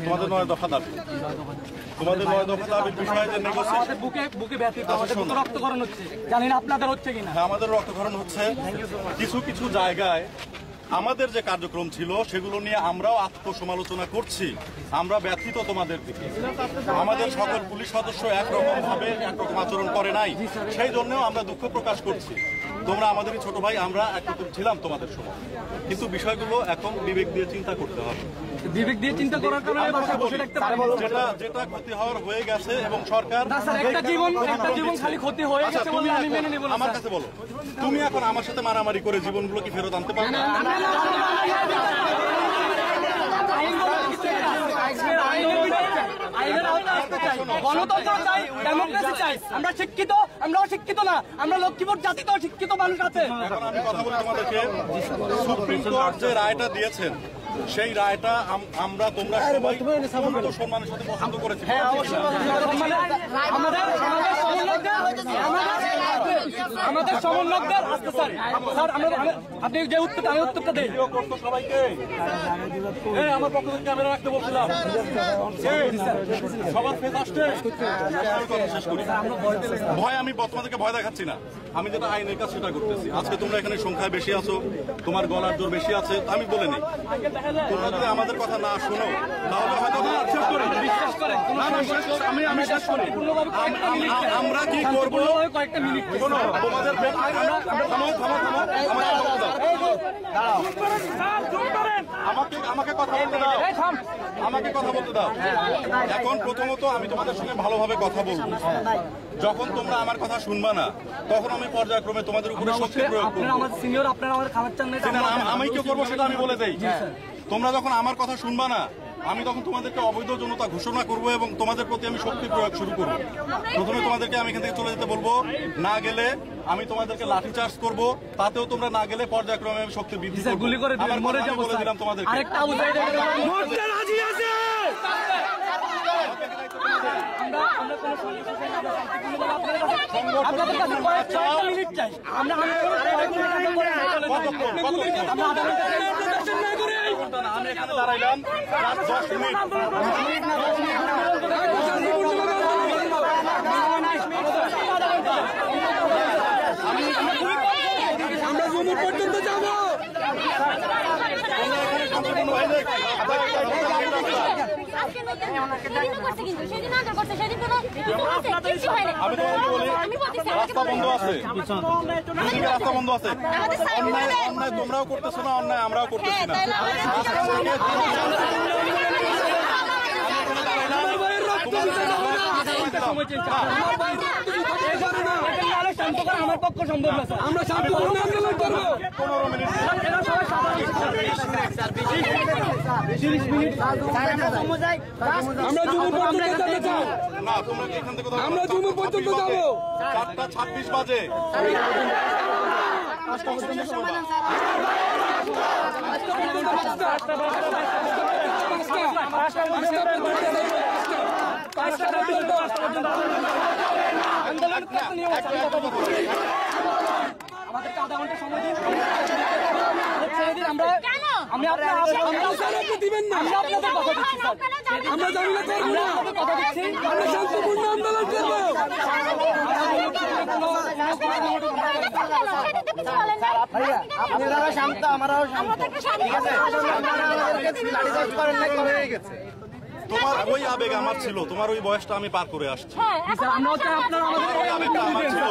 তোমাদের 9 দফা দাবি, তোমাদের 9 দফা দাবির বিষয়ে যে নেগোসিয়েশন বুকে ব্যথিত, আমাদের রক্তক্ষরণ হচ্ছে, জানি না আপনাদের হচ্ছে কিনা। হ্যাঁ, আমাদের রক্তক্ষরণ হচ্ছে। কিছু কিছু জায়গায় আমাদের যে কার্যক্রম ছিল সেগুলো নিয়ে আমরাও আত্মসমালোচনা করছি। আমরা ব্যথিত তোমাদের দিকে। আমাদের সকল পুলিশ সদস্য একরকম ভাবে একরকম আচরণ করে নাই, সেই জন্যও আমরা দুঃখ প্রকাশ করছি। তোমরা আমাদেরই ছোট ভাই, আমরা একরকম ছিলাম তোমাদের সময়, কিন্তু বিষয়গুলো এখন বিবেক দিয়ে চিন্তা করতে হবে। বিবেক দিয়ে চিন্তা করার কারণে যেটা ক্ষতি হওয়ার হয়ে গেছে এবং সরকার একটা জীবন খালি ক্ষতি হয়ে গেছে বলে আমি মেনে নেব না। আমার কাছে বলো, তুমি এখন আমার সাথে মারামারি করে জীবনগুলো কি ফেরত আনতে পারবে? গণতন্ত্র চাই, ডেমোক্রেসি চাই। আমরা শিক্ষিত, আমরা অশিক্ষিত না, আমরা লক্ষ্মীপুর জাতি তো শিক্ষিত মানুষ আছে। এখন আমি কথা বলি তোমাদেরকে, সুপ্রিম কোর্ট যে রায়টা দিয়েছেন সেই রায়টা আমরা তোমরা সবাই সম্মানের সাথে পছন্দ করেছি। আমাদের সমন্বয়কদের স্যার আপনি যে উত্তরটা আমি উত্তরটা দেই সবাইকে আমার পক্ষ থেকে ক্যামেরা রাখতে বলছিলাম। সবার ফেস আসছে, শেষ করি। ভয় আমি তোমাদেরকে ভয় দেখাচ্ছি না, আমি যেটা আইনের কাজ সেটা করতেছি। আজকে তোমরা এখানে সংখ্যায় বেশি আছো, তোমার গলার জোর বেশি আছে, আমি বলে নেই। তোমরা যদি আমাদের কথা না শোনো তাহলে হয়তো আমরা কি করবো? তোমাদের আমাকে কথা বলতে দাও, আমাকে কথা বলতে দাও। এখন প্রথমত আমি তোমাদের সঙ্গে ভালোভাবে কথা বলবো। যখন তোমরা আমার কথা শুনবা না তখন আমি পর্যায়ক্রমে তোমাদের উপরে শক্তি প্রয়োগ করবো। আমি কি করবো সেটা আমি বলে দেই। তোমরা যখন আমার কথা শুনবা না আমি তখন তোমাদেরকে অবৈধ জনতা ঘোষণা করবো এবং তোমাদের প্রতি আমি শক্তি প্রয়োগ শুরু করবো। প্রথমে তোমাদেরকে আমি এখান থেকে চলে যেতে বলবো, না গেলে আমি তোমাদেরকে লাঠিচার্জ করবো, তাতেও তোমরা না গেলে পর্যায়ক্রমে আমি শক্তি বৃদ্ধি করবো। বলে দিলাম তোমাদের আমি এখানে দাঁড়াইলাম 10 মিনিট। আমরা জমি পর্যন্ত যাবো। আমি তোমাকে বলি রাস্তা বন্ধ আছে, রাস্তা বন্ধ আছে। অন্যায় তোমরাও করতেছো না, অন্যায় আমরাও করতেছি না। আমার পক্ষ সম্ভব না, আমরা শান্তিপূর্ণ আন্দোলন করবো। 15 মিনিট আমরা জমি পর্যন্ত যেতে চাই না, তোমরা এখান থেকে আমরা জমি পর্যন্ত যাবো। 4:26 বাজে। আমাদেরকে আধা ঘন্টা সময় দিন, আমি দিবেন না, আপনাদের কথা দিচ্ছি স্যার, আমরা জানি না করবো না, কথা দিচ্ছি আমরা শান্তিপূর্ণ আন্দোলন করবো। আপনারাও শান্ত, আমরাও শান্ত, ঠিক আছে? তোমার ওই আবেগ আমার ছিল, তোমার ওই বয়সটা আমি পার করে আসছি। আমরা আবেগটা আমার ছিল।